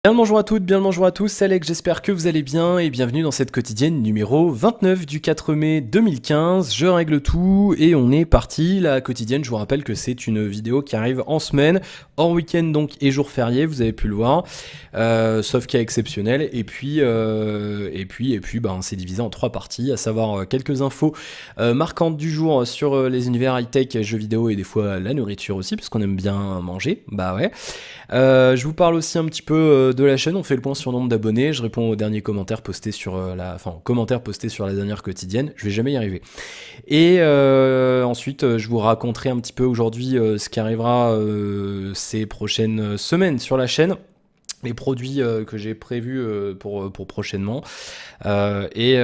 Bien le bonjour à toutes, bien le bonjour à tous, c'est Alex, j'espère que vous allez bien et bienvenue dans cette quotidienne numéro 29 du 4 mai 2015. Je règle tout et on est parti. La quotidienne, je vous rappelle que c'est une vidéo qui arrive en semaine, hors week-end donc et jour férié, vous avez pu le voir, sauf cas exceptionnel. Et puis, c'est divisé en trois parties, à savoir quelques infos marquantes du jour sur les univers high-tech, jeux vidéo et des fois la nourriture aussi, parce qu'on aime bien manger, bah ouais. Je vous parle aussi un petit peu de la chaîne, on fait le point sur le nombre d'abonnés, je réponds aux derniers commentaires postés sur aux commentaires postés sur la dernière quotidienne, je vais jamais y arriver. Et ensuite, je vous raconterai un petit peu aujourd'hui ce qui arrivera ces prochaines semaines sur la chaîne. Les produits que j'ai prévus pour prochainement. Et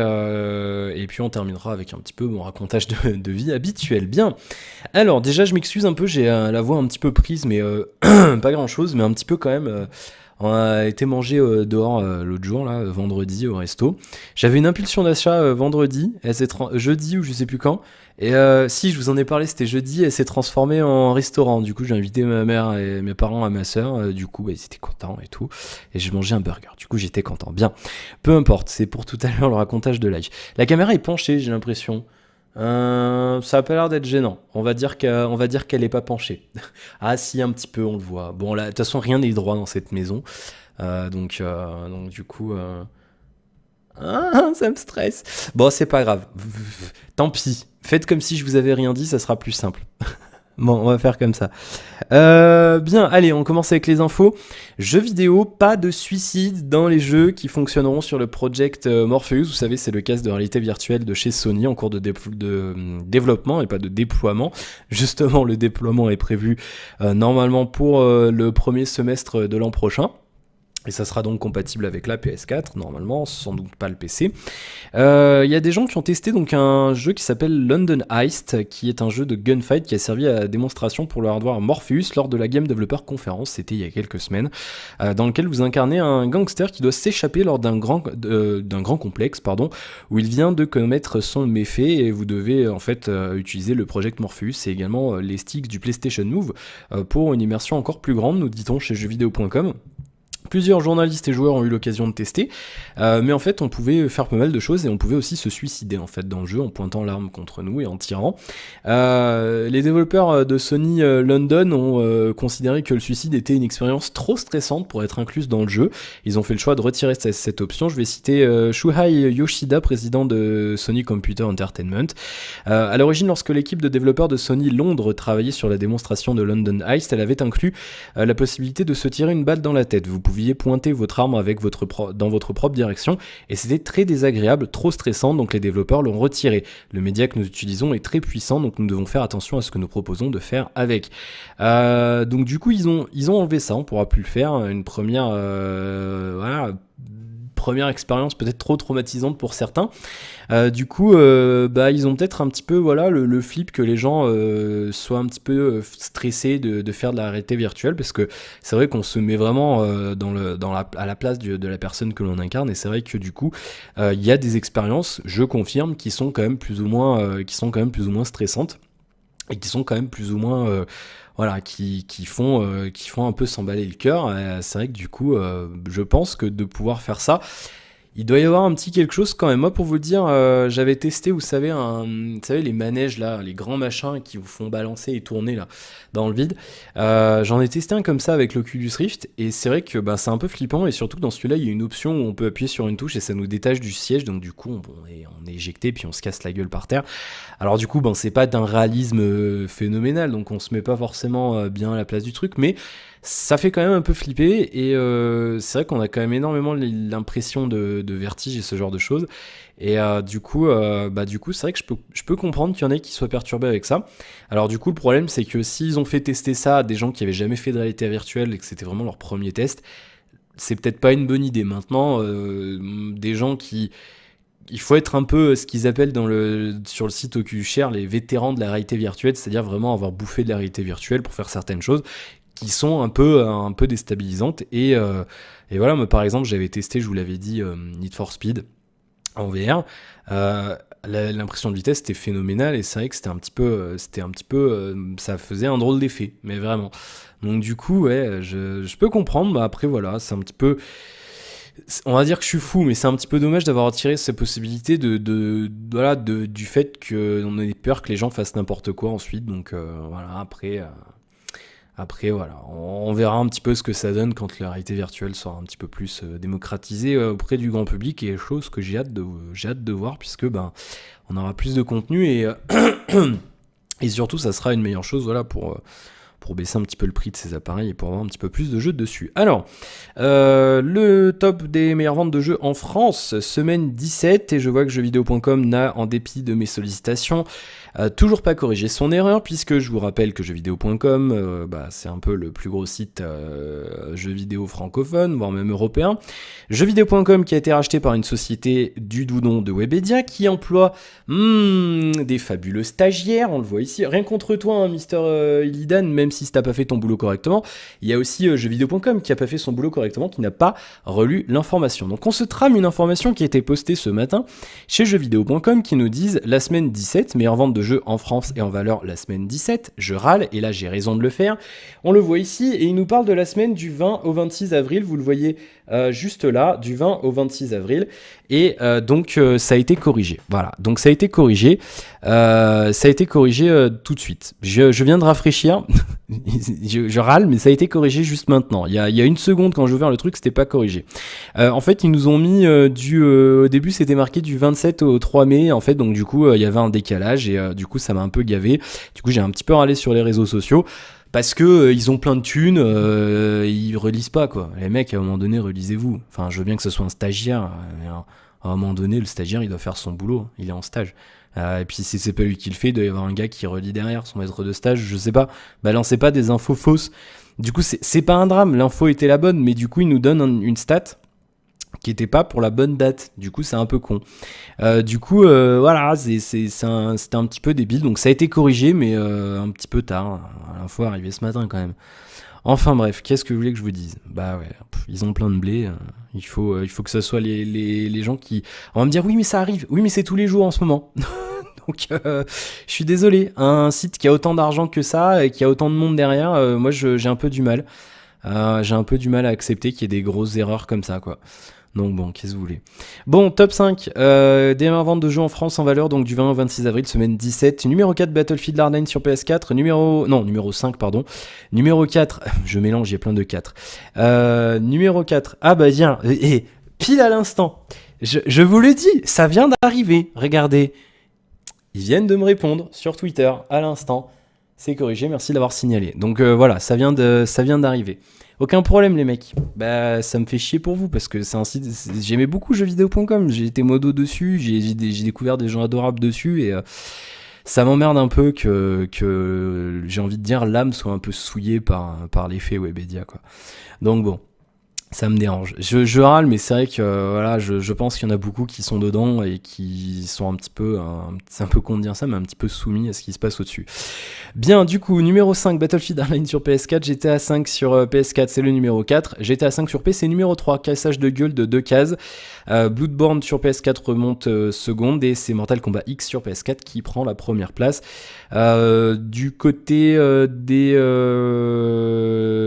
puis on terminera avec un petit peu mon racontage de vie habituel. Bien. Alors déjà je m'excuse un peu, j'ai la voix un petit peu prise, mais pas grand chose, mais un petit peu quand même. On a été mangé dehors l'autre jour, là, vendredi, au resto. J'avais une impulsion d'achat vendredi, jeudi ou je sais plus quand. Et si, je vous en ai parlé, c'était jeudi, elle s'est transformée en restaurant. Du coup, j'ai invité ma mère et mes parents à ma soeur. Du coup, ils étaient contents et tout. Et j'ai mangé un burger. Du coup, j'étais content. Bien. Peu importe, c'est pour tout à l'heure le racontage de live. La caméra est penchée, j'ai l'impression. Ça a pas l'air d'être gênant. On va dire qu'elle est pas penchée. Ah si, un petit peu, on le voit. Bon là, de toute façon, rien n'est droit dans cette maison. Donc du coup, ça me stresse. Bon, c'est pas grave. Tant pis. Faites comme si je vous avais rien dit, ça sera plus simple. Bon, on va faire comme ça. Bien, allez, on commence avec les infos. Jeux vidéo, pas de suicide dans les jeux qui fonctionneront sur le Project Morpheus. Vous savez, c'est le casque de réalité virtuelle de chez Sony en cours de développement et pas de déploiement. Justement, le déploiement est prévu normalement pour le premier semestre de l'an prochain. Et ça sera donc compatible avec la PS4, normalement, sans doute pas le PC. Il y a des gens qui ont testé donc un jeu qui s'appelle London Heist, qui est un jeu de gunfight qui a servi à démonstration pour le hardware Morpheus lors de la Game Developer Conference, c'était il y a quelques semaines, dans lequel vous incarnez un gangster qui doit s'échapper lors d'un grand complexe, où il vient de commettre son méfait, et vous devez en fait utiliser le Project Morpheus et également les sticks du PlayStation Move pour une immersion encore plus grande, nous dit-on chez jeuxvideo.com. Plusieurs journalistes et joueurs ont eu l'occasion de tester, mais en fait on pouvait faire pas mal de choses et on pouvait aussi se suicider en fait dans le jeu en pointant l'arme contre nous et en tirant. Les développeurs de Sony London ont considéré que le suicide était une expérience trop stressante pour être incluse dans le jeu. Ils ont fait le choix de retirer cette option. Je vais citer Shuhei Yoshida, président de Sony Computer Entertainment. À l'origine, lorsque l'équipe de développeurs de Sony Londres travaillait sur la démonstration de London Heist, elle avait inclus la possibilité de se tirer une balle dans la tête. Vous pouviez pointer votre arme avec dans votre propre direction et c'était très désagréable, trop stressant, donc les développeurs l'ont retiré. Le média que nous utilisons est très puissant, donc nous devons faire attention à ce que nous proposons de faire avec. Donc du coup ils ont enlevé ça, on pourra plus le faire. Une première expérience peut-être trop traumatisante pour certains. Du coup, ils ont peut-être un petit peu le flip que les gens soient un petit peu stressés de faire de la réalité virtuelle, parce que c'est vrai qu'on se met vraiment à la place de la personne que l'on incarne, et c'est vrai que du coup, il y a des expériences, je confirme, qui sont quand même plus ou moins stressantes et qui sont quand même plus ou moins qui font un peu s'emballer le cœur. C'est vrai que du coup, je pense que de pouvoir faire ça, il doit y avoir un petit quelque chose quand même. Moi, pour vous le dire, j'avais testé, vous savez, les manèges là, les grands machins qui vous font balancer et tourner là dans le vide. J'en ai testé un comme ça avec l'Oculus Rift, et c'est vrai que c'est un peu flippant, et surtout que dans celui-là, il y a une option où on peut appuyer sur une touche et ça nous détache du siège, donc du coup, on est éjecté puis on se casse la gueule par terre. Alors du coup, c'est pas d'un réalisme phénoménal, donc on se met pas forcément bien à la place du truc, mais ça fait quand même un peu flipper, et c'est vrai qu'on a quand même énormément l'impression de vertige et ce genre de choses. Et du coup, c'est vrai que je peux comprendre qu'il y en ait qui soient perturbés avec ça. Alors du coup, le problème, c'est que s'ils ont fait tester ça à des gens qui avaient jamais fait de réalité virtuelle et que c'était vraiment leur premier test, c'est peut-être pas une bonne idée. Maintenant, des gens qui... Il faut être un peu ce qu'ils appellent sur le site Oculus Share les vétérans de la réalité virtuelle, c'est-à-dire vraiment avoir bouffé de la réalité virtuelle pour faire certaines choses qui sont un peu déstabilisantes. Et voilà, moi par exemple, j'avais testé, je vous l'avais dit, Need for Speed en VR. L'impression de vitesse était phénoménale, et c'est vrai que ça faisait un drôle d'effet, mais vraiment. Donc du coup, ouais, je peux comprendre, mais après voilà, c'est un petit peu... On va dire que je suis fou, mais c'est un petit peu dommage d'avoir retiré cette possibilité du fait qu'on ait peur que les gens fassent n'importe quoi ensuite. Donc voilà, après voilà, on verra un petit peu ce que ça donne quand la réalité virtuelle sera un petit peu plus démocratisée auprès du grand public, et chose que j'ai hâte de voir, puisque ben on aura plus de contenu et surtout ça sera une meilleure chose, voilà, pour baisser un petit peu le prix de ces appareils et pour avoir un petit peu plus de jeux dessus. Alors, le top des meilleures ventes de jeux en France, semaine 17, et je vois que jeuxvideo.com n'a, en dépit de mes sollicitations, toujours pas corrigé son erreur, puisque je vous rappelle que jeuxvideo.com, c'est un peu le plus gros site jeux vidéo francophone, voire même européen. Jeuxvideo.com qui a été racheté par une société du doux nom de Webedia, qui emploie des fabuleux stagiaires, on le voit ici. Rien contre toi, hein, Mister Illidan, même si t'as pas fait ton boulot correctement, il y a aussi jeuxvideo.com qui a pas fait son boulot correctement, qui n'a pas relu l'information. Donc on se trame une information qui a été postée ce matin chez jeuxvideo.com qui nous disent la semaine 17, meilleure vente de jeux en France et en valeur la semaine 17, je râle, et là j'ai raison de le faire. On le voit ici, et il nous parle de la semaine du 20 au 26 avril, vous le voyez juste là, du 20 au 26 avril, et donc ça a été corrigé. Voilà, donc ça a été corrigé, tout de suite. Je viens de rafraîchir, je râle, mais ça a été corrigé juste maintenant. Il y a une seconde quand j'ai ouvert le truc, c'était pas corrigé. En fait, ils nous ont mis au début, c'était marqué du 27 au 3 mai, en fait, donc du coup, il y avait un décalage, et du coup, ça m'a un peu gavé. Du coup, j'ai un petit peu râlé sur les réseaux sociaux. Parce que ils ont plein de thunes, ils relisent pas, quoi. Les mecs, à un moment donné, relisez-vous. Enfin, je veux bien que ce soit un stagiaire, mais à un moment donné, le stagiaire, il doit faire son boulot, il est en stage. Et puis si c'est pas lui qui le fait, il doit y avoir un gars qui relit derrière, son maître de stage, je sais pas. Balancez pas des infos fausses. Du coup, c'est pas un drame, l'info était la bonne, mais du coup, il nous donne une stat qui était pas pour la bonne date. Du coup, c'est un peu con. Voilà, c'était un petit peu débile. Donc ça a été corrigé, mais un petit peu tard. L'info est arrivée ce matin quand même. Enfin bref, qu'est-ce que vous voulez que je vous dise? Bah ouais, ils ont plein de blé. Il faut que ce soit les gens qui... On va me dire, oui mais ça arrive. Oui mais c'est tous les jours en ce moment. Donc je suis désolé. Un site qui a autant d'argent que ça et qui a autant de monde derrière, moi j'ai un peu du mal. J'ai un peu du mal à accepter qu'il y ait des grosses erreurs comme ça, quoi. Donc bon, qu'est-ce que vous voulez. Bon, top 5, des meilleures ventes de jeux en France en valeur, donc du 20 au 26 avril, semaine 17. Numéro 4, Battlefield Hardline sur PS4. Numéro 5, pardon. Numéro 4, je mélange, il y a plein de 4. Numéro 4, ah bah tiens, et pile à l'instant, je vous le dis, ça vient d'arriver, regardez. Ils viennent de me répondre sur Twitter à l'instant. C'est corrigé, merci d'avoir signalé. Donc voilà, ça vient d'arriver. Aucun problème les mecs. Bah ça me fait chier pour vous parce que c'est un site. J'aimais beaucoup jeuxvideo.com. J'ai été modo dessus, j'ai découvert des gens adorables dessus et ça m'emmerde un peu que j'ai envie de dire l'âme soit un peu souillée par l'effet Webedia, quoi. Donc bon. Ça me dérange. Je râle, mais c'est vrai que voilà, je pense qu'il y en a beaucoup qui sont dedans et qui sont un petit peu, c'est un peu con de dire ça, mais un petit peu soumis à ce qui se passe au-dessus. Bien, du coup, numéro 5, Battlefield Hardline sur PS4, GTA 5 sur PS4, c'est le numéro 4, GTA 5 sur PC, numéro 3, cassage de gueule de 2 cases, Bloodborne sur PS4 remonte seconde, et c'est Mortal Kombat X sur PS4 qui prend la première place. Du côté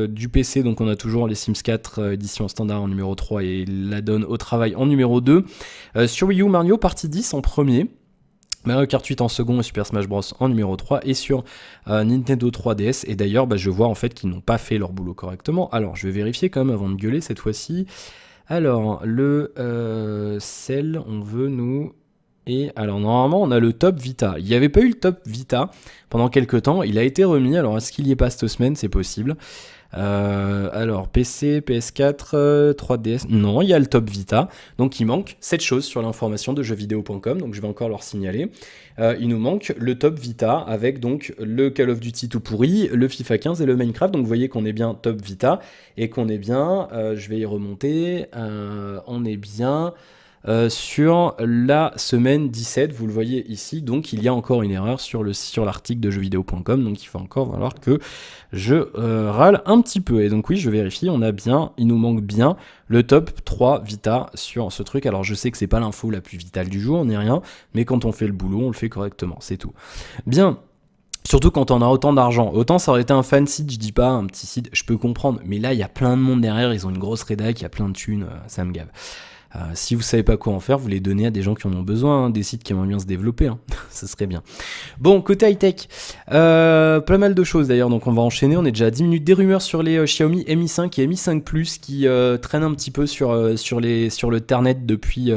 du PC, donc on a toujours les Sims 4 édition standard en numéro 3 et l'add-on au travail en numéro 2. Sur Wii U, Mario Party 10 en premier, Mario Kart 8 en second et Super Smash Bros en numéro 3, et sur Nintendo 3DS. Et d'ailleurs, je vois en fait qu'ils n'ont pas fait leur boulot correctement. Alors, je vais vérifier quand même avant de gueuler cette fois-ci. Alors, le Cell, on veut nous... Et alors normalement on a le top Vita. Il n'y avait pas eu le top Vita pendant quelques temps, il a été remis. Alors est-ce qu'il y est pas cette semaine? C'est possible. Alors PC, PS4, 3DS, non, il y a le top Vita. Donc il manque cette chose sur l'information de jeuxvideo.com. Donc je vais encore leur signaler. Il nous manque le top Vita avec donc le Call of Duty tout pourri, le FIFA 15 et le Minecraft. Donc vous voyez qu'on est bien top Vita et qu'on est bien, je vais y remonter, on est bien... sur la semaine 17, vous le voyez ici, donc il y a encore une erreur sur l'article de jeuxvideo.com, donc il faut encore falloir que je râle un petit peu. Et donc oui, je vérifie, il nous manque bien le top 3 Vita sur ce truc. Alors je sais que c'est pas l'info la plus vitale du jour, ni rien, mais quand on fait le boulot, on le fait correctement, c'est tout. Bien. Surtout quand on a autant d'argent. Autant ça aurait été un fan site, je dis pas, un petit site, je peux comprendre. Mais là, il y a plein de monde derrière, ils ont une grosse rédac, il y a plein de thunes, ça me gave. Si vous savez pas quoi en faire, vous les donnez à des gens qui en ont besoin, hein, des sites qui aimeraient bien se développer, hein. Ça serait bien. Bon, côté high-tech, pas mal de choses d'ailleurs, donc on va enchaîner, on est déjà à 10 minutes. Des rumeurs sur les Xiaomi Mi 5 et Mi 5 Plus qui traînent un petit peu sur le Ternet depuis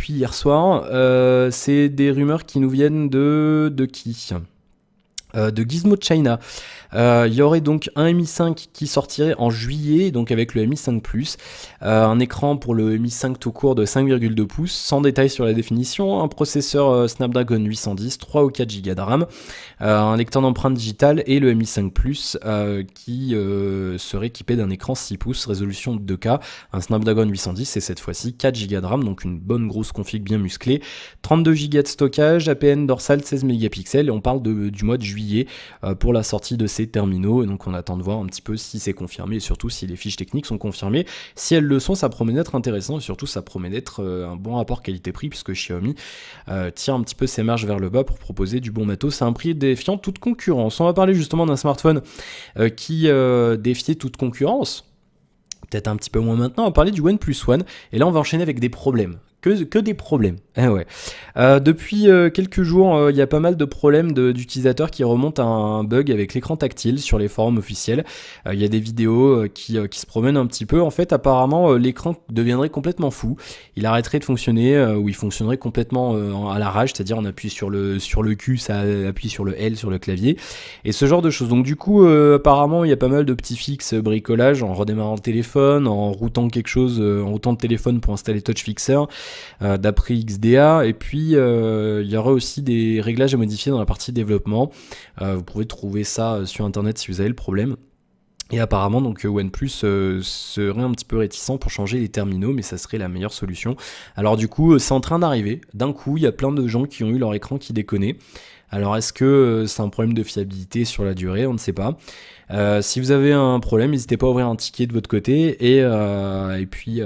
hier soir. C'est des rumeurs qui nous viennent de qui de Gizmo China. Il y aurait donc un Mi 5 qui sortirait en juillet, donc avec le Mi 5 Plus, un écran pour le Mi 5 tout court de 5,2 pouces, sans détail sur la définition, un processeur Snapdragon 810, 3 ou 4 Go de RAM, un lecteur d'empreintes digitales et le Mi 5 Plus qui serait équipé d'un écran 6 pouces, résolution 2K, un Snapdragon 810 et cette fois-ci 4 Go de RAM, donc une bonne grosse config bien musclée, 32 Go de stockage, APN dorsal 16 mégapixels et on parle du mois de juillet pour la sortie de ces terminaux, et donc on attend de voir un petit peu si c'est confirmé et surtout si les fiches techniques sont confirmées. Si elles le sont, ça promet d'être intéressant et surtout ça promet d'être un bon rapport qualité-prix puisque Xiaomi tire un petit peu ses marges vers le bas pour proposer du bon matos à un prix défiant toute concurrence. On va parler justement d'un smartphone qui défiait toute concurrence. Peut-être un petit peu moins maintenant, on va parler du OnePlus One et là on va enchaîner avec des problèmes. Que des problèmes. Ouais. Depuis quelques jours, il y a pas mal de problèmes d'utilisateurs qui remontent à un bug avec l'écran tactile sur les forums officiels. Il y a des vidéos qui se promènent un petit peu. En fait, apparemment, l'écran deviendrait complètement fou. Il arrêterait de fonctionner ou il fonctionnerait complètement à l'arrache, c'est-à-dire on appuie sur le Q, ça appuie sur le L sur le clavier et ce genre de choses. Donc du coup, apparemment, il y a pas mal de petits fixes bricolage en redémarrant le téléphone, en routant quelque chose, en routant le téléphone pour installer Touch Fixer. D'après XDA et puis il y aura aussi des réglages à modifier dans la partie développement. Vous pouvez trouver ça sur internet si vous avez le problème. Et apparemment donc OnePlus serait un petit peu réticent pour changer les terminaux, mais ça serait la meilleure solution. Alors du coup c'est en train d'arriver. D'un coup il y a plein de gens qui ont eu leur écran qui déconnait. Alors est-ce que c'est un problème de fiabilité sur la durée? On ne sait pas. Si vous avez un problème, n'hésitez pas à ouvrir un ticket de votre côté et puis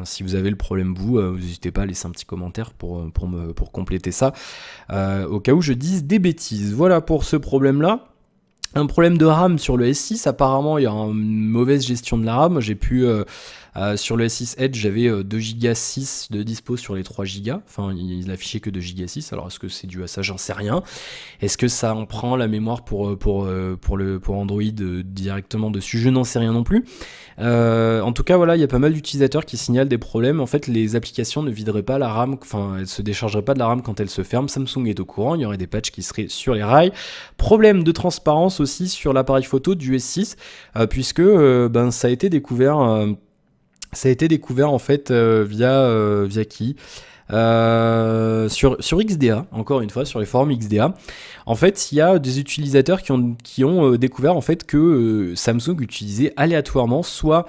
si vous avez le problème vous n'hésitez pas à laisser un petit commentaire pour compléter ça au cas où je dise des bêtises. Voilà pour ce problème-là. Un problème de RAM sur le S6, apparemment il y a une mauvaise gestion de la RAM. J'ai pu sur le S6 Edge, j'avais 2 Go 6 de dispo sur les 3 Go. Enfin, il affichait que 2 Go 6. Alors, est-ce que c'est dû à ça? J'en sais rien. Est-ce que ça en prend la mémoire pour Android directement dessus? Je n'en sais rien non plus. En tout cas, voilà, il y a pas mal d'utilisateurs qui signalent des problèmes. En fait, les applications ne videraient pas la RAM, enfin, elles se déchargeraient pas de la RAM quand elles se ferment. Samsung est au courant, il y aurait des patchs qui seraient sur les rails. Problème de transparence aussi sur l'appareil photo du S6, puisque ça a été découvert. Ça a été découvert en fait via qui sur XDA, encore une fois, sur les forums XDA. En fait, il y a des utilisateurs qui ont découvert en fait que Samsung utilisait aléatoirement soit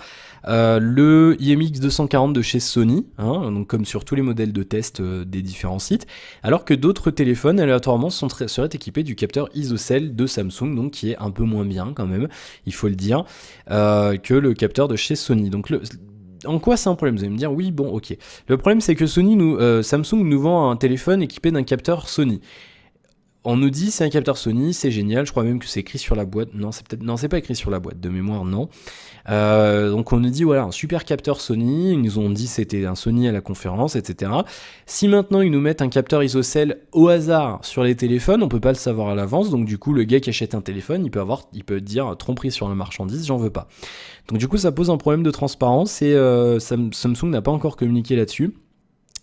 le IMX 240 de chez Sony, donc comme sur tous les modèles de test des différents sites, alors que d'autres téléphones aléatoirement seraient équipés du capteur ISOCELL de Samsung, donc qui est un peu moins bien quand même, il faut le dire, que le capteur de chez Sony. Donc en quoi c'est un problème? Vous allez me dire, oui, bon, ok. Le problème, c'est que Samsung nous vend un téléphone équipé d'un capteur Sony. On nous dit c'est un capteur Sony, c'est génial, je crois même que c'est écrit sur la boîte. Non, c'est pas écrit sur la boîte, de mémoire, non. Donc on nous dit voilà, un super capteur Sony, ils nous ont dit c'était un Sony à la conférence, etc. Si maintenant ils nous mettent un capteur ISOCELL au hasard sur les téléphones, on peut pas le savoir à l'avance, donc du coup le gars qui achète un téléphone, il peut dire tromperie sur la marchandise, j'en veux pas. Donc du coup ça pose un problème de transparence et Samsung n'a pas encore communiqué là-dessus.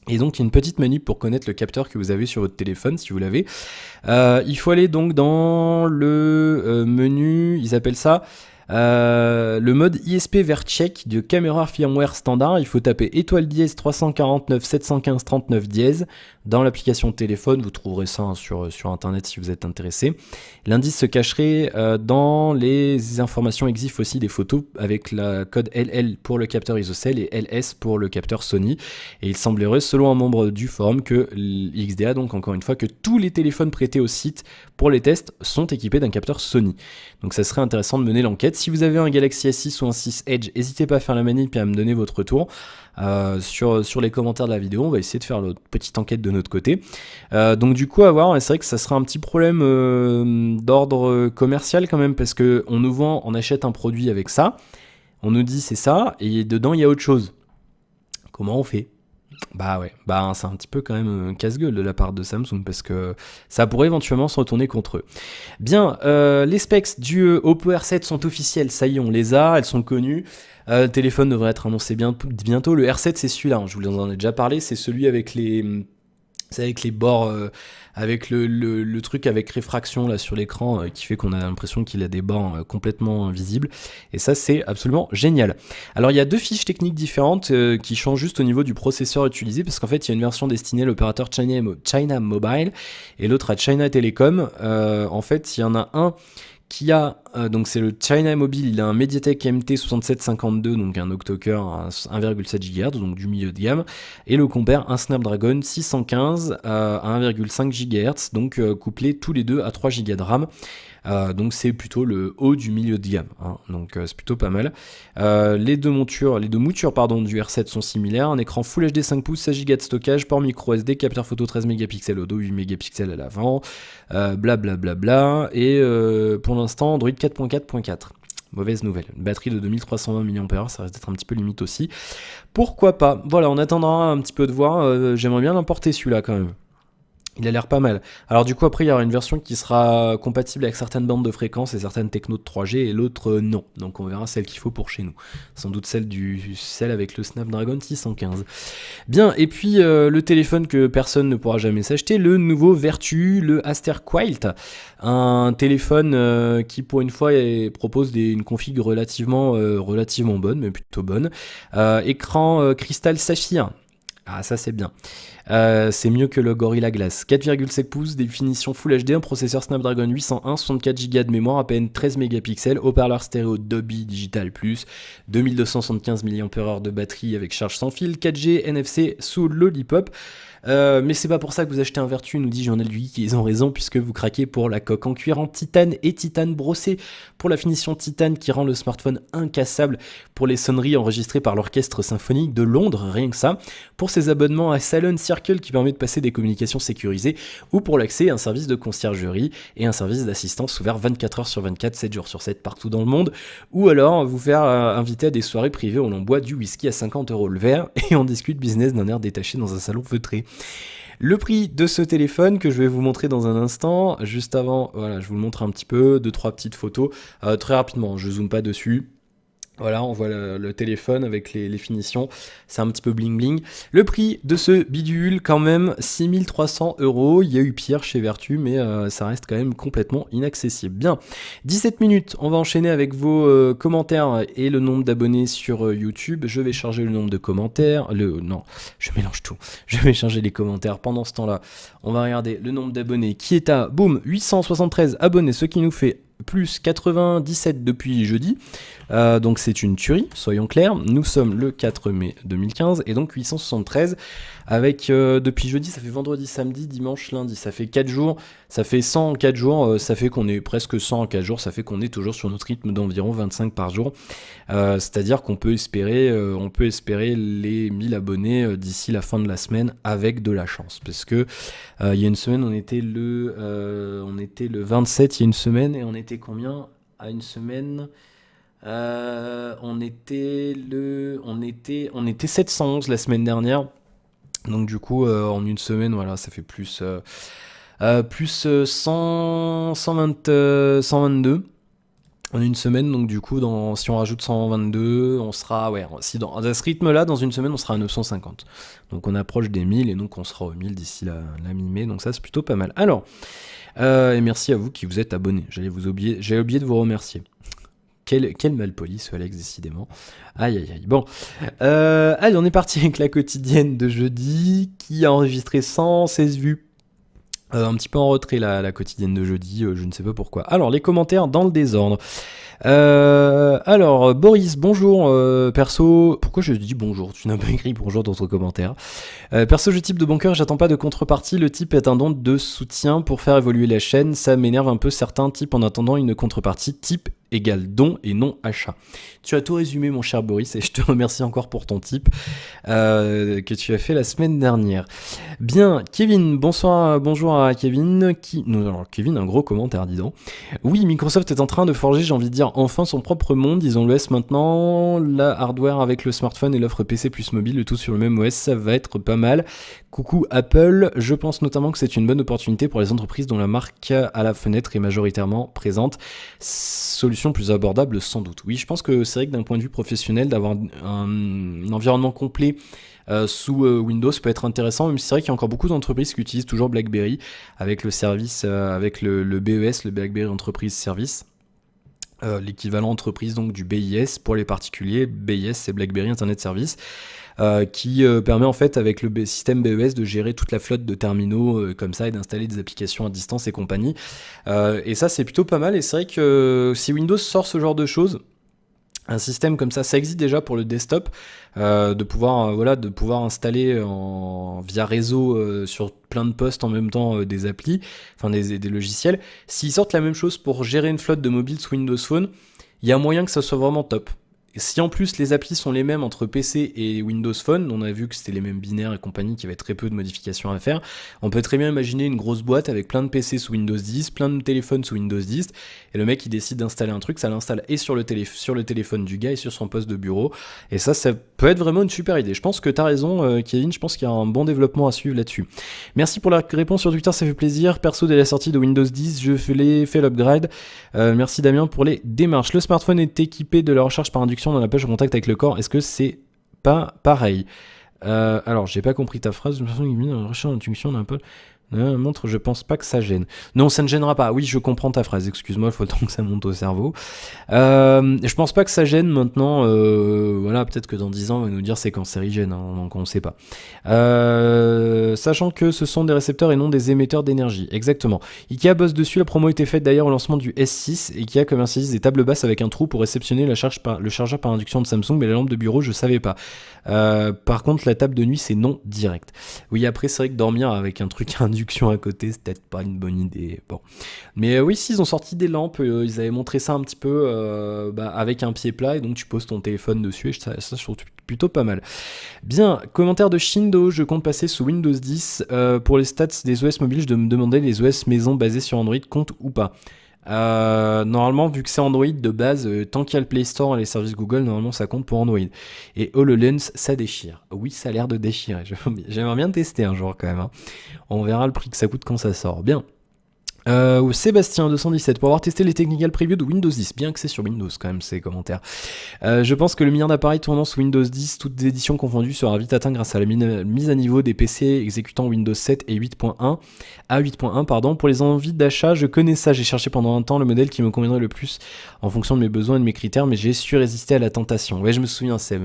Et donc il y a une petite manip pour connaître le capteur que vous avez sur votre téléphone si vous l'avez. Il faut aller donc dans le menu, ils appellent ça le mode ISP vers check de caméra firmware standard. Il faut taper étoile dièse 349 715 39 dièse dans l'application téléphone. Vous trouverez ça sur internet si vous êtes intéressé. L'indice se cacherait dans les informations EXIF aussi des photos avec la code LL pour le capteur ISOCELL et LS pour le capteur Sony. Et il semblerait, selon un membre du forum, que XDA, donc encore une fois, que tous les téléphones prêtés au site pour les tests sont équipés d'un capteur Sony. Donc ça serait intéressant de mener l'enquête. si vous avez un Galaxy S6 ou un 6 Edge, n'hésitez pas à faire la manip et à me donner votre retour sur les commentaires de la vidéo. On va essayer de faire notre petite enquête de notre côté. Donc du coup, à voir, c'est vrai que ça sera un petit problème d'ordre commercial quand même, parce qu'on nous vend, on achète un produit avec ça, on nous dit c'est ça, et dedans il y a autre chose. Comment on fait ? Bah ouais, c'est un petit peu quand même casse-gueule de la part de Samsung, parce que ça pourrait éventuellement se retourner contre eux. Bien, les specs du Oppo R7 sont officiels, ça y est, on les a, elles sont connues. Le téléphone devrait être annoncé bientôt. Le R7, c'est celui-là, je vous en ai déjà parlé, c'est celui avec les bords, avec le truc avec réfraction là sur l'écran qui fait qu'on a l'impression qu'il a des bords complètement visibles, et ça c'est absolument génial. Alors il y a deux fiches techniques différentes qui changent juste au niveau du processeur utilisé, parce qu'en fait il y a une version destinée à l'opérateur China Mobile et l'autre à China Telecom. En fait il y en a un qui a, donc c'est le China Mobile, il a un MediaTek MT6752, donc un octo-cœur à 1,7 GHz, donc du milieu de gamme, et le compère un Snapdragon 615 à 1,5 GHz, donc couplés tous les deux à 3 Go de RAM. Donc c'est plutôt le haut du milieu de gamme, hein, donc c'est plutôt pas mal. Les deux moutures du R7 sont similaires, un écran Full HD 5 pouces, 16 Go de stockage, port micro SD, capteur photo 13 mégapixels au dos, 8 mégapixels à l'avant, blablabla, et pour l'instant Android 4.4.4. Mauvaise nouvelle, une batterie de 2320 mAh, ça reste d'être un petit peu limite aussi. Pourquoi pas, voilà, on attendra un petit peu de voir, j'aimerais bien l'emporter celui-là quand même. Il a l'air pas mal. Alors du coup après il y aura une version qui sera compatible avec certaines bandes de fréquences et certaines technos de 3G, et l'autre non. Donc on verra celle qu'il faut pour chez nous. Sans doute celle avec le Snapdragon 615. Bien, et puis le téléphone que personne ne pourra jamais s'acheter, le nouveau Vertu, le Aster Quilt. Un téléphone qui pour une fois propose une config relativement bonne, mais plutôt bonne. Écran cristal saphir. Ah ça c'est bien. C'est mieux que le Gorilla Glass. 4,7 pouces, définition Full HD, un processeur Snapdragon 801, 64 Go de mémoire, à peine 13 mégapixels, haut-parleur stéréo Dolby Digital+, 2275 mAh de batterie avec charge sans fil, 4G, NFC sous Lollipop. Mais c'est pas pour ça que vous achetez un Vertu, nous dit Journal du Geek, ils ont raison, puisque vous craquez pour la coque en cuir en titane et titane brossé, pour la finition titane qui rend le smartphone incassable, pour les sonneries enregistrées par l'Orchestre Symphonique de Londres, rien que ça, pour ses abonnements à Salon Circle qui permet de passer des communications sécurisées, ou pour l'accès à un service de conciergerie et un service d'assistance ouvert 24h sur 24, 7 jours sur 7 partout dans le monde, ou alors vous faire inviter à des soirées privées où l'on boit du whisky à 50 € le verre et on discute business d'un air détaché dans un salon feutré. Le prix de ce téléphone que je vais vous montrer dans un instant, juste avant, voilà, je vous le montre un petit peu, 2-3 petites photos, très rapidement, je zoome pas dessus. Voilà, on voit le téléphone avec les finitions, c'est un petit peu bling bling. Le prix de ce bidule, quand même, 6300 €. Il y a eu pire chez Vertu, mais ça reste quand même complètement inaccessible. Bien, 17 minutes, on va enchaîner avec vos commentaires et le nombre d'abonnés sur YouTube. Je vais charger le nombre de commentaires. Non, je mélange tout. Je vais charger les commentaires. Pendant ce temps-là, on va regarder le nombre d'abonnés qui est à, boum, 873 abonnés, ce qui nous fait plus 97 depuis jeudi, donc c'est une tuerie, soyons clairs. Nous sommes le 4 mai 2015 et donc 873 avec depuis jeudi, ça fait vendredi, samedi, dimanche, lundi, ça fait 4 jours, ça fait 100 en 4 jours, ça fait qu'on est presque 100 en 4 jours, ça fait qu'on est toujours sur notre rythme d'environ 25 par jour, c'est-à-dire qu'on peut espérer les 1000 abonnés d'ici la fin de la semaine avec de la chance, parce que il y a une semaine on était le 27, il y a une semaine, et on était combien à une semaine? On était 711 la semaine dernière, donc du coup en une semaine voilà ça fait plus 122 en une semaine, donc du coup si on rajoute 122 on sera à ce rythme là dans une semaine on sera à 950, donc on approche des 1000 et donc on sera aux 1000 d'ici la mi-mai, donc ça c'est plutôt pas mal. Alors et merci à vous qui vous êtes abonnés, j'avais oublié de vous remercier. Quel malpoli ce Alex, décidément. Aïe aïe aïe. Bon, allez, on est parti avec la quotidienne de jeudi qui a enregistré 116 vues. Un petit peu en retrait la quotidienne de jeudi, je ne sais pas pourquoi. Alors, les commentaires dans le désordre. Alors, Boris, bonjour. Perso, pourquoi je dis bonjour? Tu n'as pas écrit bonjour dans ton commentaire. Perso, je type de bon cœur, j'attends pas de contrepartie. Le type est un don de soutien pour faire évoluer la chaîne. Ça m'énerve un peu certains types en attendant une contrepartie. Type égale don et non achat. Tu as tout résumé mon cher Boris et je te remercie encore pour ton tip que tu as fait la semaine dernière. Bien, Kevin, bonjour à Kevin, Kevin, un gros commentaire, dis donc. Oui, Microsoft est en train de forger, j'ai envie de dire, enfin son propre monde, ils ont l'OS maintenant, la hardware avec le smartphone et l'offre PC plus mobile, le tout sur le même OS, ça va être pas mal. Coucou Apple, je pense notamment que c'est une bonne opportunité pour les entreprises dont la marque à la fenêtre est majoritairement présente. Solution plus abordable sans doute. Oui, je pense que c'est vrai que d'un point de vue professionnel, d'avoir un environnement complet sous Windows peut être intéressant, même si c'est vrai qu'il y a encore beaucoup d'entreprises qui utilisent toujours BlackBerry avec le service, avec le BES, le BlackBerry Enterprise Service. L'équivalent entreprise donc du BIS pour les particuliers. BIS c'est BlackBerry Internet Service, qui permet en fait avec le système BES de gérer toute la flotte de terminaux comme ça et d'installer des applications à distance et compagnie. Et ça c'est plutôt pas mal, et c'est vrai que si Windows sort ce genre de choses, un système comme ça existe déjà pour le desktop, de pouvoir installer via réseau sur plein de postes en même temps des applis, enfin des logiciels. S'ils sortent la même chose pour gérer une flotte de mobiles sous Windows Phone, il y a moyen que ça soit vraiment top. Si en plus les applis sont les mêmes entre PC et Windows Phone, on a vu que c'était les mêmes binaires et compagnie, qu'il y avait très peu de modifications à faire, on peut très bien imaginer une grosse boîte avec plein de PC sous Windows 10, plein de téléphones sous Windows 10, et le mec il décide d'installer un truc, ça l'installe et sur le téléphone du gars et sur son poste de bureau, et ça peut être vraiment une super idée. Je pense que t'as raison Kevin, je pense qu'il y a un bon développement à suivre là-dessus. Merci pour la réponse sur Twitter, ça fait plaisir. Perso, dès la sortie de Windows 10, je fait l'upgrade. Merci Damien pour les démarches. Le smartphone est équipé de la recharge par induction dans la poche en contact avec le corps. Est-ce que c'est pas pareil? Alors, j'ai pas compris ta phrase. La recharge d'induction d'un peu. Montre, je pense pas que ça gêne. Non, ça ne gênera pas. Oui, je comprends ta phrase. Excuse-moi, il faut le temps que ça monte au cerveau. Je pense pas que ça gêne maintenant. Voilà, peut-être que dans 10 ans, on va nous dire c'est cancérigène, hein, donc on sait pas. Sachant que ce sont des récepteurs et non des émetteurs d'énergie. Exactement. Ikea bosse dessus. La promo était faite d'ailleurs au lancement du S6. Ikea commercialise des tables basses avec un trou pour réceptionner le chargeur par induction de Samsung, mais la lampe de bureau, je savais pas. Par contre, la table de nuit, c'est non direct. Oui, après, c'est vrai que dormir avec un truc à induction à côté, c'est peut-être pas une bonne idée. Bon. Mais oui, si, ils ont sorti des lampes, ils avaient montré ça un petit peu avec un pied plat, et donc tu poses ton téléphone dessus, et ça je trouve plutôt pas mal. Bien, commentaire de Shindo, je compte passer sous Windows 10. Pour les stats des OS mobiles, je me demandais les OS maison basés sur Android comptent ou pas. Normalement, vu que c'est Android de base, tant qu'il y a le Play Store et les services Google, normalement ça compte pour Android. Et HoloLens, ça déchire. Oui, ça a l'air de déchirer. J'aimerais bien tester un jour quand même. Hein. On verra le prix que ça coûte quand ça sort. Bien. Sébastien 217, pour avoir testé les technical previews de Windows 10, bien que c'est sur Windows quand même ces commentaires. Je pense que le milliard d'appareils tournant sous Windows 10, toutes éditions confondues, sera vite atteint grâce à la mise à niveau des PC exécutant Windows 7 et 8.1 à 8.1 pardon. Pour les envies d'achat, je connais ça, j'ai cherché pendant un temps le modèle qui me conviendrait le plus en fonction de mes besoins et de mes critères, mais j'ai su résister à la tentation. Ouais, je me souviens Seb,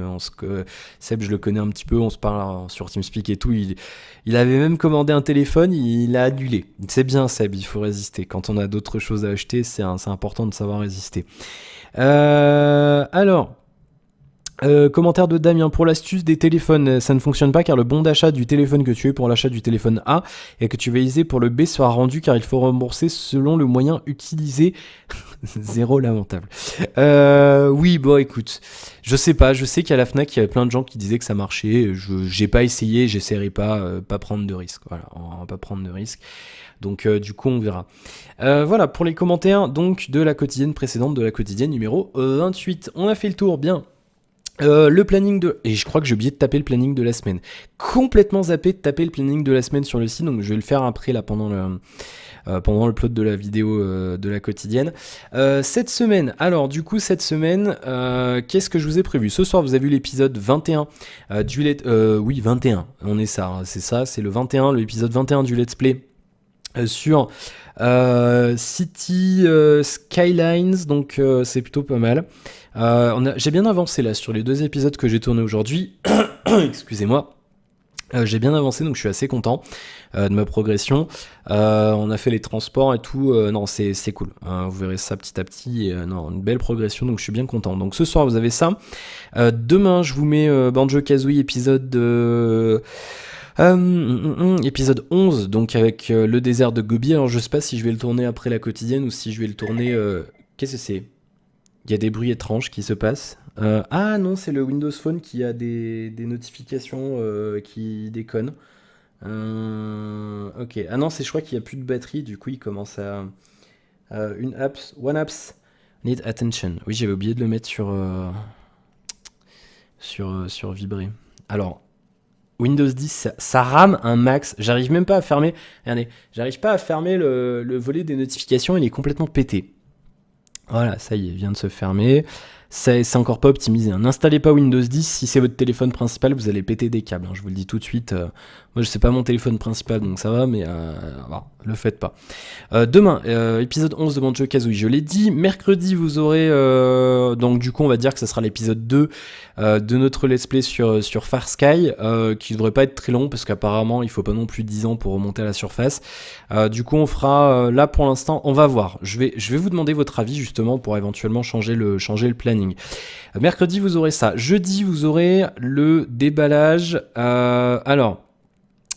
Seb je le connais un petit peu, on se parle sur TeamSpeak et tout, il avait même commandé un téléphone, il a annulé. C'est bien Seb, il faut résister. Quand on a d'autres choses à acheter, c'est important de savoir résister. Commentaire de Damien, pour l'astuce des téléphones, ça ne fonctionne pas car le bon d'achat du téléphone que tu as pour l'achat du téléphone A et que tu vas utiliser pour le B sera rendu car il faut rembourser selon le moyen utilisé. Zéro lamentable. Oui, bon écoute, je sais pas, je sais qu'à la Fnac il y avait plein de gens qui disaient que ça marchait, j'ai pas essayé, j'essaierai pas prendre de risques, voilà, on va pas prendre de risques. Donc du coup on verra. Voilà pour les commentaires donc de la quotidienne précédente, de la quotidienne numéro 28. On a fait le tour, bien. Le planning de... Et je crois que j'ai oublié de taper le planning de la semaine. Complètement zappé de taper le planning de la semaine sur le site, donc je vais le faire après là pendant le plot de la vidéo de la quotidienne. Cette semaine, qu'est-ce que je vous ai prévu? Ce soir, vous avez vu l'épisode 21 du Let's... oui, 21, on est ça, hein, c'est le 21, l'épisode 21 du Let's Play sur City Skylines, donc c'est plutôt pas mal. J'ai bien avancé là sur les 2 épisodes que j'ai tournés aujourd'hui. Excusez-moi. J'ai bien avancé, donc je suis assez content de ma progression. On a fait les transports et tout. Non, c'est cool. Vous verrez ça petit à petit. Non, une belle progression, donc je suis bien content. Donc ce soir, vous avez ça. Demain, je vous mets Banjo-Kazooie épisode... épisode 11, donc avec le désert de Gobi. Alors je sais pas si je vais le tourner après la quotidienne ou si je vais le tourner... Qu'est-ce que c'est? Il y a des bruits étranges qui se passent. Ah non, c'est le Windows Phone qui a des notifications qui déconnent. Ok. Ah non, je crois qu'il n'y a plus de batterie, du coup il commence à... One apps need attention. Oui, j'avais oublié de le mettre sur vibrer. Alors, Windows 10, ça rame un max. J'arrive même pas à fermer... Regardez, j'arrive pas à fermer le volet des notifications, il est complètement pété. Voilà, ça y est, il vient de se fermer. C'est encore pas optimisé. N'installez pas Windows 10 si c'est votre téléphone principal, vous allez péter des câbles. Je vous le dis tout de suite. Moi, je sais pas mon téléphone principal, donc ça va, mais le faites pas. Demain, épisode 11 de Banjo-Kazooie, je l'ai dit. Mercredi, vous aurez... donc du coup, on va dire que ça sera l'épisode 2 de notre let's play sur Far Sky, qui devrait pas être très long, parce qu'apparemment, il faut pas non plus 10 ans pour remonter à la surface. Du coup, on fera... là, pour l'instant, on va voir. Je vais vous demander votre avis, justement, pour éventuellement changer le planning. Mercredi, vous aurez ça. Jeudi, vous aurez le déballage. Alors...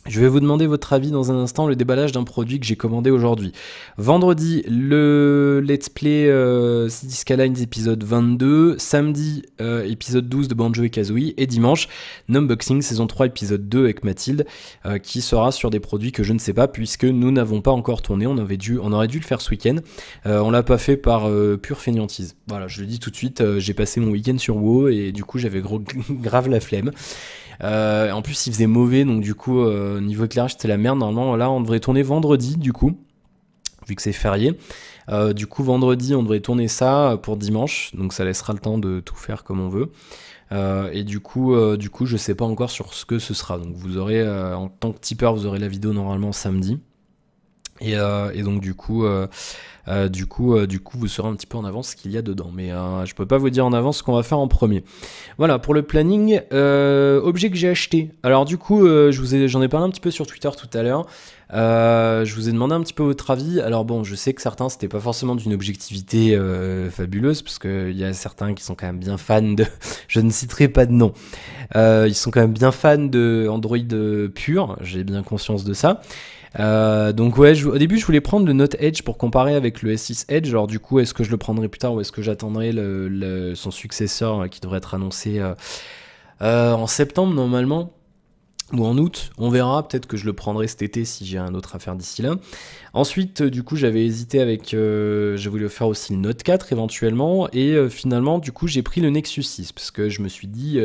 Je vais vous demander votre avis dans un instant, le déballage d'un produit que j'ai commandé aujourd'hui. Vendredi, le Let's Play City Skylines épisode 22. Samedi, épisode 12 de Banjo et Kazooie. Et dimanche, Unboxing saison 3 épisode 2 avec Mathilde, qui sera sur des produits que je ne sais pas, puisque nous n'avons pas encore tourné. On aurait dû le faire ce week-end. On l'a pas fait par pure fainéantise. Voilà, je le dis tout de suite, j'ai passé mon week-end sur WoW et du coup j'avais grave la flemme. En plus il faisait mauvais, donc du coup niveau éclairage c'était la merde. Normalement là on devrait tourner vendredi, du coup vu que c'est férié. Du coup vendredi on devrait tourner ça pour dimanche, donc ça laissera le temps de tout faire comme on veut. Et du coup je sais pas encore sur ce que ce sera, donc vous aurez en tant que tipeur vous aurez la vidéo normalement samedi. Et donc du coup vous saurez un petit peu en avance ce qu'il y a dedans, mais je peux pas vous dire en avance ce qu'on va faire en premier. Voilà pour le planning. Objet que j'ai acheté. Alors du coup j'en ai parlé un petit peu sur Twitter tout à l'heure. Je vous ai demandé un petit peu votre avis. Alors bon, je sais que certains c'était pas forcément d'une objectivité fabuleuse, parce qu'il y a certains qui sont quand même bien fans de je ne citerai pas de nom, ils sont quand même bien fans de Android pur, j'ai bien conscience de ça. Donc ouais, au début je voulais prendre le Note Edge pour comparer avec le S6 Edge. Alors du coup, est-ce que je le prendrai plus tard ou est-ce que j'attendrai son successeur qui devrait être annoncé en septembre normalement, ou en août, on verra, peut-être que je le prendrai cet été si j'ai un autre à faire d'ici là. Ensuite, du coup, j'avais hésité avec... j'ai voulu faire aussi le Note 4 éventuellement, et finalement, du coup, j'ai pris le Nexus 6, parce que je me suis dit,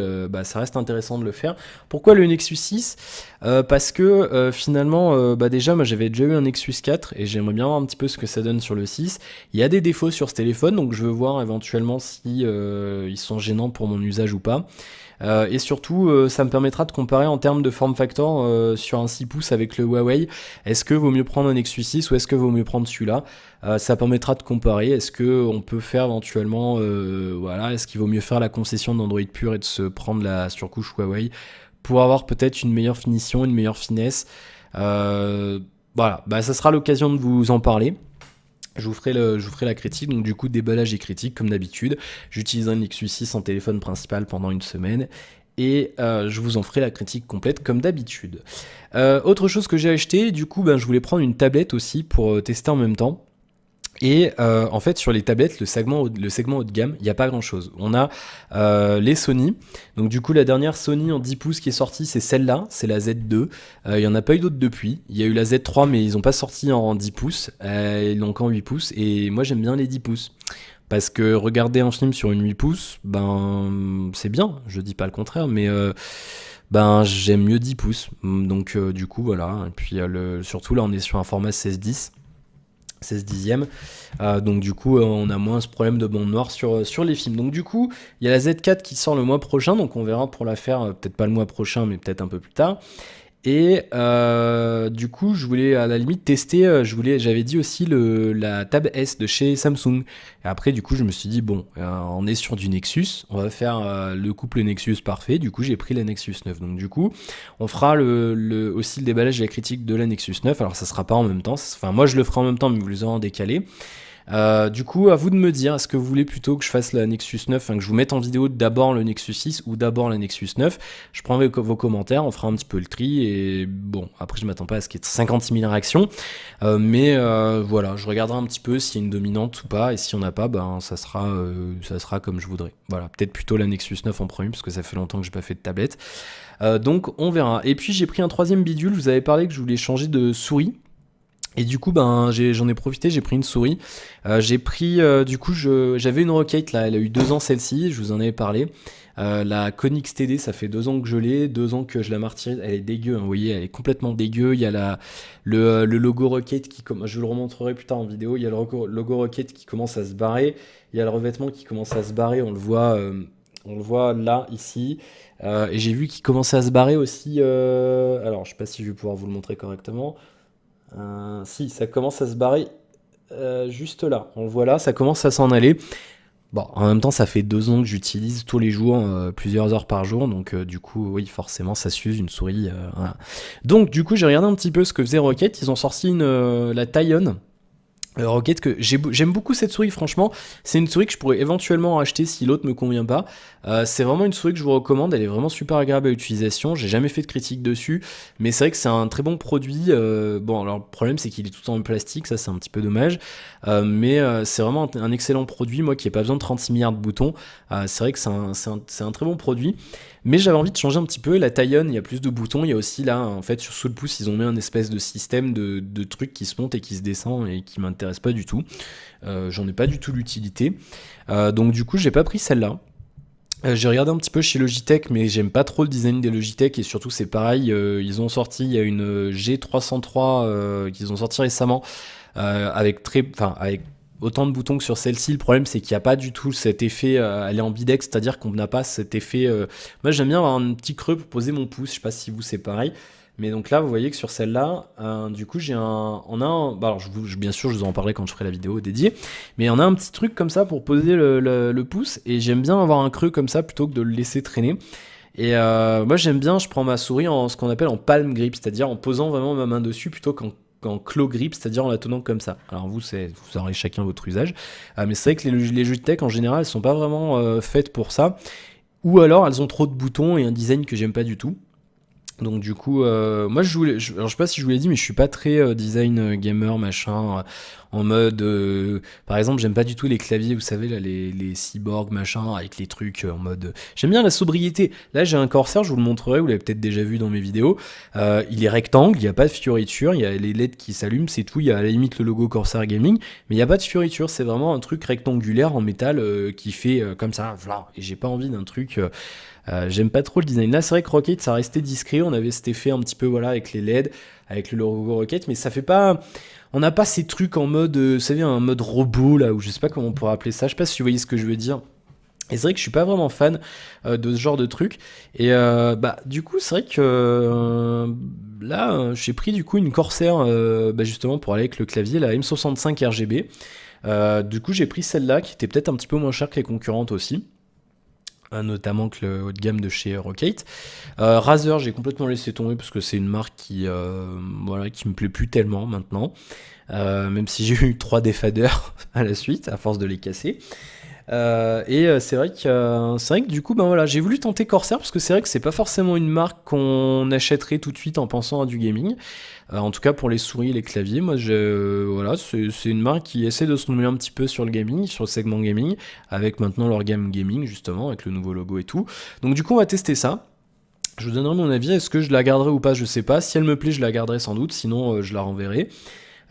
ça reste intéressant de le faire. Pourquoi le Nexus 6 ? Parce que finalement, déjà, moi j'avais déjà eu un Nexus 4, et j'aimerais bien voir un petit peu ce que ça donne sur le 6. Il y a des défauts sur ce téléphone, donc je veux voir éventuellement si ils sont gênants pour mon usage ou pas. Et surtout, ça me permettra de comparer en termes de form factor sur un 6 pouces avec le Huawei. Est-ce que vaut mieux prendre un Nexus 6 ou est-ce que vaut mieux prendre celui-là ? Ça permettra de comparer. Est-ce qu'on peut faire éventuellement, est-ce qu'il vaut mieux faire la concession d'Android pur et de se prendre la surcouche Huawei pour avoir peut-être une meilleure finition, une meilleure finesse. Ça sera l'occasion de vous en parler. Je vous ferai la critique, donc du coup déballage et critique comme d'habitude. J'utiliserai un Nexus 6 en téléphone principal pendant une semaine et je vous en ferai la critique complète comme d'habitude. Autre chose que j'ai acheté, du coup je voulais prendre une tablette aussi pour tester en même temps. Et en fait sur les tablettes, le segment haut de gamme, il n'y a pas grand chose. On a les Sony, donc du coup la dernière Sony en 10 pouces qui est sortie, c'est celle-là, c'est la Z2. Il n'y en a pas eu d'autres depuis. Il y a eu la Z3 mais ils n'ont pas sorti en 10 pouces, ils l'ont qu'en 8 pouces, et moi j'aime bien les 10 pouces. Parce que regarder un film sur une 8 pouces, c'est bien, je dis pas le contraire, mais j'aime mieux 10 pouces. Donc du coup voilà, et puis surtout là on est sur un format 16:10. 16 dixièmes, donc du coup on a moins ce problème de bande noire sur les films. Donc du coup il y a la Z4 qui sort le mois prochain, donc on verra pour la faire, peut-être pas le mois prochain mais peut-être un peu plus tard. Et du coup je voulais à la limite tester, j'avais dit aussi la Tab S de chez Samsung. Et après du coup je me suis dit on est sur du Nexus, on va faire le couple Nexus parfait. Du coup j'ai pris la Nexus 9. Donc du coup on fera aussi le déballage et la critique de la Nexus 9. Alors ça sera pas en même temps, moi je le ferai en même temps mais vous les aurez en décalé. Du coup, à vous de me dire, est-ce que vous voulez plutôt que je fasse la Nexus 9, enfin que je vous mette en vidéo d'abord le Nexus 6 ou d'abord la Nexus 9? Je prends vos commentaires, on fera un petit peu le tri, et bon, après je m'attends pas à ce qu'il y ait 56 000 réactions, mais voilà, je regarderai un petit peu s'il y a une dominante ou pas, et si on n'a pas, ben ça sera comme je voudrais. Voilà, peut-être plutôt la Nexus 9 en premier, parce que ça fait longtemps que j'ai pas fait de tablette. Donc on verra. Et puis j'ai pris un troisième bidule, je vous avais parlé que je voulais changer de souris. Et du coup, ben, j'en ai profité, j'ai pris une souris. J'ai pris, du coup, j'avais une Rockate, là, elle a eu 2 ans celle-ci, je vous en avais parlé. La Konix TD, ça fait 2 ans que je l'ai, 2 ans que je la martyrise, elle est dégueu, hein, vous voyez, elle est complètement dégueu. Il y a le logo Rockate je vous le remontrerai plus tard en vidéo, il y a le logo Rockate qui commence à se barrer, il y a le revêtement qui commence à se barrer, on le voit là, ici. Et j'ai vu qu'il commençait à se barrer aussi, alors je sais pas si je vais pouvoir vous le montrer correctement. Si, ça commence à se barrer juste là. On le voit là, ça commence à s'en aller. Bon, en même temps, ça fait 2 ans que j'utilise tous les jours, plusieurs heures par jour. Donc, du coup, oui, forcément, ça s'use une souris. Voilà. Donc, du coup, j'ai regardé un petit peu ce que faisait Rockate. Ils ont sorti la Tyon. Rockate, que j'aime beaucoup cette souris, franchement. C'est une souris que je pourrais éventuellement acheter si l'autre me convient pas. C'est vraiment une souris que je vous recommande, elle est vraiment super agréable à l'utilisation. J'ai jamais fait de critique dessus, mais c'est vrai que c'est un très bon produit. Bon, alors le problème c'est qu'il est tout en plastique, ça c'est un petit peu dommage, mais c'est vraiment un excellent produit. Moi qui n'ai pas besoin de 36 milliards de boutons, c'est vrai que c'est un très bon produit. Mais j'avais envie de changer un petit peu. La Tyon, il y a plus de boutons. Il y a aussi là, en fait, sous le pouce, ils ont mis un espèce de système de trucs qui se montent et qui se descendent et qui m'intéresse pas du tout. J'en ai pas du tout l'utilité. Donc du coup, j'ai pas pris celle-là. J'ai regardé un petit peu chez Logitech, mais j'aime pas trop le design des Logitech, et surtout c'est pareil, ils ont sorti, il y a une G303 qu'ils ont sorti récemment, avec autant de boutons que sur celle-ci. Le problème c'est qu'il n'y a pas du tout cet effet, elle est ambidex, c'est-à-dire qu'on n'a pas cet effet. Moi j'aime bien avoir un petit creux pour poser mon pouce, je sais pas si vous c'est pareil. Mais donc là, vous voyez que sur celle-là, du coup, alors bien sûr, je vous en parlerai quand je ferai la vidéo dédiée, mais on a un petit truc comme ça pour poser le pouce, et j'aime bien avoir un creux comme ça plutôt que de le laisser traîner. Et moi, j'aime bien, je prends ma souris en ce qu'on appelle en palm grip, c'est-à-dire en posant vraiment ma main dessus plutôt qu'en claw grip, c'est-à-dire en la tenant comme ça. Alors vous aurez chacun votre usage, mais c'est vrai que les Logitech en général, elles sont pas vraiment faites pour ça, ou alors elles ont trop de boutons et un design que j'aime pas du tout. Donc du coup, moi alors je sais pas si je vous l'ai dit, mais je suis pas très design gamer machin, en mode, par exemple, j'aime pas du tout les claviers, vous savez là, les cyborgs machin, avec les trucs en mode, j'aime bien la sobriété. Là j'ai un Corsair, je vous le montrerai, vous l'avez peut-être déjà vu dans mes vidéos. Il est rectangle, il n'y a pas de fioriture, il y a les LED qui s'allument, c'est tout. Il y a à la limite le logo Corsair Gaming, mais il n'y a pas de fioriture, c'est vraiment un truc rectangulaire en métal qui fait comme ça, voilà. Et j'ai pas envie d'un truc. J'aime pas trop le design. Là, c'est vrai que Rockate, ça restait discret. On avait cet effet un petit peu, voilà, avec les LED, avec le logo Rockate, mais ça fait pas. On n'a pas ces trucs en mode, vous savez, un mode robot, là, ou je sais pas comment on pourrait appeler ça. Je sais pas si vous voyez ce que je veux dire. Et c'est vrai que je suis pas vraiment fan de ce genre de truc. Et du coup, c'est vrai que là, j'ai pris du coup une Corsair, justement pour aller avec le clavier, la M65 RGB. Du coup, j'ai pris celle-là qui était peut-être un petit peu moins chère que les concurrentes aussi, notamment que le haut de gamme de chez Rockate. Razer, j'ai complètement laissé tomber parce que c'est une marque qui me plaît plus tellement maintenant, même si j'ai eu 3 défadeurs à la suite à force de les casser. C'est vrai que du coup, j'ai voulu tenter Corsair parce que c'est vrai que c'est pas forcément une marque qu'on achèterait tout de suite en pensant à du gaming. En tout cas pour les souris et les claviers, moi c'est une marque qui essaie de se renouveler un petit peu sur le gaming, sur le segment gaming, avec maintenant leur gamme gaming justement, avec le nouveau logo et tout. Donc du coup on va tester ça. Je vous donnerai mon avis, est-ce que je la garderai ou pas, je sais pas. Si elle me plaît, je la garderai sans doute, sinon je la renverrai.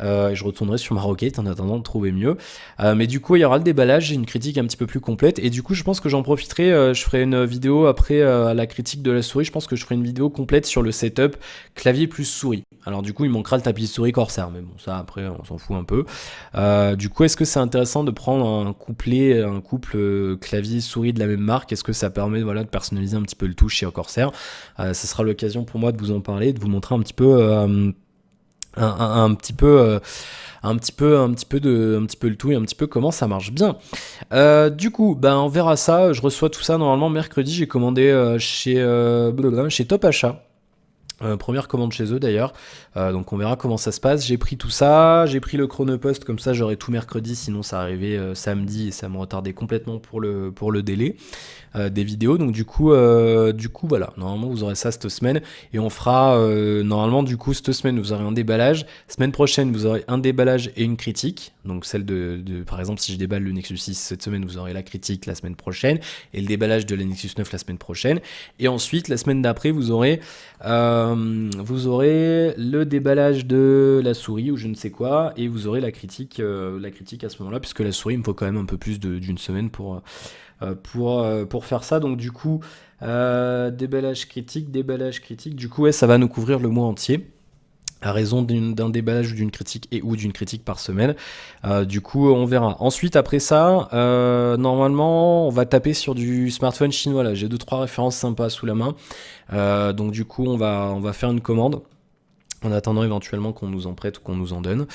Et je retournerai sur ma Rockate en attendant de trouver mieux. Mais du coup, il y aura le déballage et une critique un petit peu plus complète. Et du coup, je pense que j'en profiterai. Je ferai une vidéo après la critique de la souris. Je pense que je ferai une vidéo complète sur le setup clavier plus souris. Alors du coup, il manquera le tapis de souris Corsair. Mais bon, ça après, on s'en fout un peu. Du coup, est-ce que c'est intéressant de prendre un couple clavier-souris de la même marque? Est-ce que ça permet de personnaliser un petit peu le tout chez Corsair? Ça sera l'occasion pour moi de vous en parler, de vous montrer un petit peu... un petit peu le tout et un petit peu comment ça marche bien. Du coup, on verra ça. Je reçois tout ça normalement mercredi. J'ai commandé chez Top Achat. Première commande chez eux d'ailleurs, donc on verra comment ça se passe. J'ai pris tout ça, j'ai pris le chronopost, comme ça j'aurai tout mercredi, sinon ça arrivait samedi et ça me retardait complètement pour le délai des vidéos. Donc du coup voilà, normalement vous aurez ça cette semaine et on fera normalement du coup cette semaine vous aurez un déballage, semaine prochaine vous aurez un déballage et une critique. Donc celle de par exemple si je déballe le Nexus 6 cette semaine, vous aurez la critique la semaine prochaine et le déballage de la Nexus 9 la semaine prochaine. Et ensuite la semaine d'après vous aurez le déballage de la souris ou je ne sais quoi, et vous aurez la critique à ce moment-là, puisque la souris il me faut quand même un peu plus d'une semaine pour faire ça. Donc du coup, déballage critique, du coup ouais, ça va nous couvrir le mois entier, à raison d'un déballage ou d'une critique ou d'une critique par semaine. Du coup, on verra. Ensuite, après ça, normalement, on va taper sur du smartphone chinois. Là, j'ai 2-3 références sympas sous la main. Donc du coup, on va faire une commande en attendant éventuellement qu'on nous en prête ou qu'on nous en donne,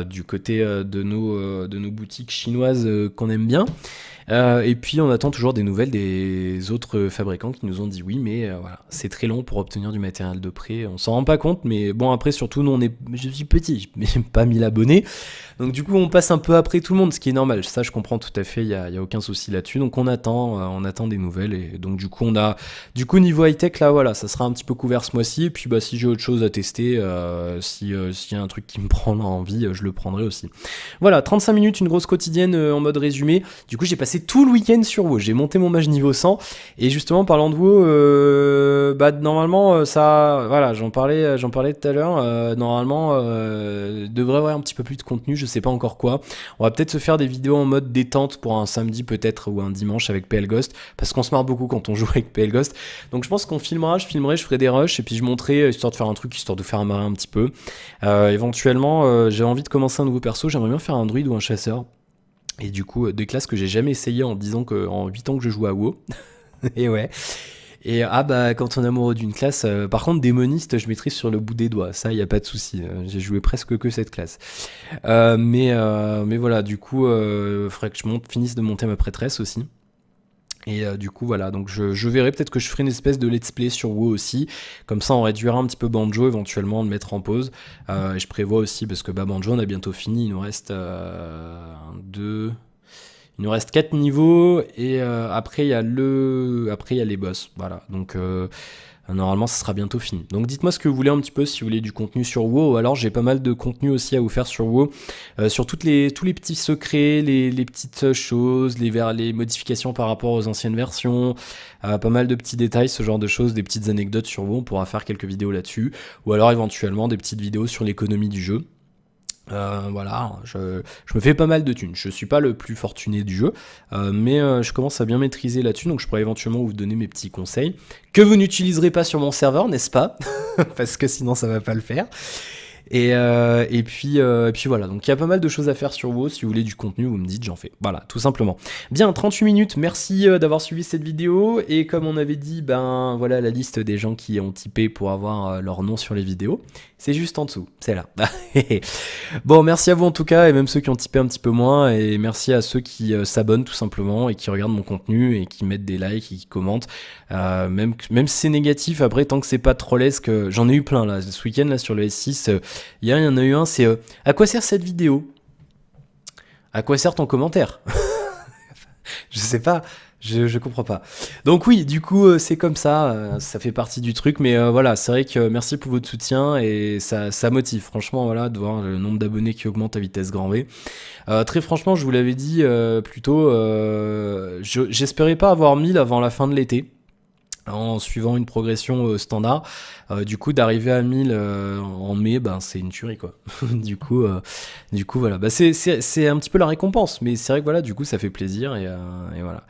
du côté de nos boutiques chinoises qu'on aime bien. Et puis on attend toujours des nouvelles des autres fabricants qui nous ont dit oui, mais voilà, c'est très long pour obtenir du matériel de prêt, on s'en rend pas compte, mais bon, après surtout nous je suis petit, mais j'ai pas 1000 abonnés, donc du coup on passe un peu après tout le monde, ce qui est normal, ça je comprends tout à fait, il y a aucun souci là-dessus, donc on attend des nouvelles, et donc du coup niveau high-tech là, voilà, ça sera un petit peu couvert ce mois-ci, et puis bah si j'ai autre chose à tester, s'il y a un truc qui me prend envie, je le prendrai aussi. Voilà, 35 minutes, une grosse quotidienne en mode résumé. Du coup j'ai passé tout le week-end sur WoW, j'ai monté mon mage niveau 100, et justement parlant de WoW, normalement ça, voilà, j'en parlais tout à l'heure, normalement devrait avoir un petit peu plus de contenu, je sais pas encore quoi. On va peut-être se faire des vidéos en mode détente pour un samedi peut-être, ou un dimanche avec PL Ghost, parce qu'on se marre beaucoup quand on joue avec PL Ghost, donc je pense qu'on filmera, je ferai des rushs, et puis je montrerai, histoire de faire un truc, histoire de faire marrer un petit peu. Éventuellement, j'ai envie de commencer un nouveau perso, j'aimerais bien faire un druide ou un chasseur. Et du coup, des classes que j'ai jamais essayé en 8 ans que je joue à WoW. Et ouais. Et quand on est amoureux d'une classe, par contre, démoniste, je maîtrise sur le bout des doigts. Ça, y a pas de souci. J'ai joué presque que cette classe. Mais voilà, du coup, faudrait que finisse de monter ma prêtresse aussi. Et du coup voilà, donc je verrai, peut-être que je ferai une espèce de let's play sur WoW aussi, comme ça on réduira un petit peu Banjo, éventuellement de mettre en pause, et je prévois aussi, parce que Banjo on a bientôt fini, il nous reste 4 niveaux, et après il y a les boss, voilà, donc normalement ça sera bientôt fini. Donc dites-moi ce que vous voulez un petit peu, si vous voulez du contenu sur WoW, alors j'ai pas mal de contenu aussi à vous faire sur WoW, sur tous les petits secrets, les petites choses, les modifications par rapport aux anciennes versions, pas mal de petits détails, ce genre de choses, des petites anecdotes sur WoW, on pourra faire quelques vidéos là-dessus, ou alors éventuellement des petites vidéos sur l'économie du jeu. Voilà, je me fais pas mal de thunes. Je suis pas le plus fortuné du jeu, mais je commence à bien maîtriser là-dessus, donc je pourrais éventuellement vous donner mes petits conseils que vous n'utiliserez pas sur mon serveur, n'est-ce pas? Parce que sinon ça va pas le faire. Et puis voilà, donc il y a pas mal de choses à faire sur WoW, si vous voulez du contenu, vous me dites, j'en fais. Voilà, tout simplement. Bien, 38 minutes, merci d'avoir suivi cette vidéo, et comme on avait dit, voilà la liste des gens qui ont typé pour avoir leur nom sur les vidéos, c'est juste en dessous, c'est là. Bon, merci à vous en tout cas, et même ceux qui ont typé un petit peu moins, et merci à ceux qui s'abonnent tout simplement, et qui regardent mon contenu, et qui mettent des likes, et qui commentent, même si c'est négatif, après, tant que c'est pas trollesque, j'en ai eu plein là, ce week-end là sur le S6, hier il y en a eu un, c'est à quoi sert cette vidéo? À quoi sert ton commentaire? Je sais pas, je comprends pas. Donc oui, du coup c'est comme ça, ça fait partie du truc, mais voilà, c'est vrai que merci pour votre soutien, et ça motive franchement, voilà, de voir le nombre d'abonnés qui augmente à vitesse grand V. Très franchement, je vous l'avais dit plus tôt, j'espérais pas avoir 1000 avant la fin de l'été, en suivant une progression standard. Du coup, d'arriver à 1000 en mai, c'est une tuerie quoi. du coup voilà, c'est un petit peu la récompense, mais c'est vrai que voilà, du coup ça fait plaisir, et voilà.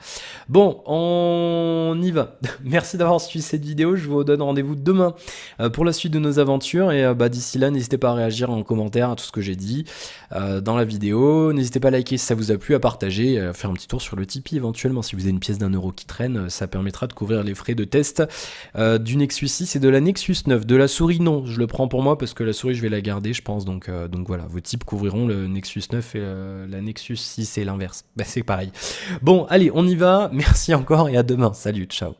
Bon, on y va. Merci d'avoir suivi cette vidéo, je vous donne rendez-vous demain pour la suite de nos aventures, et d'ici là, n'hésitez pas à réagir en commentaire à tout ce que j'ai dit dans la vidéo, n'hésitez pas à liker si ça vous a plu, à partager, à faire un petit tour sur le Tipeee éventuellement, si vous avez une pièce d'1€ qui traîne, ça permettra de couvrir les frais de test du Nexus 6 et de la Nexus 9. De la souris, non, je le prends pour moi, parce que la souris je vais la garder, je pense, donc voilà, vos types couvriront le Nexus 9 et la Nexus 6 et l'inverse, c'est pareil. Bon, allez, on y va, merci encore, et à demain, salut, ciao.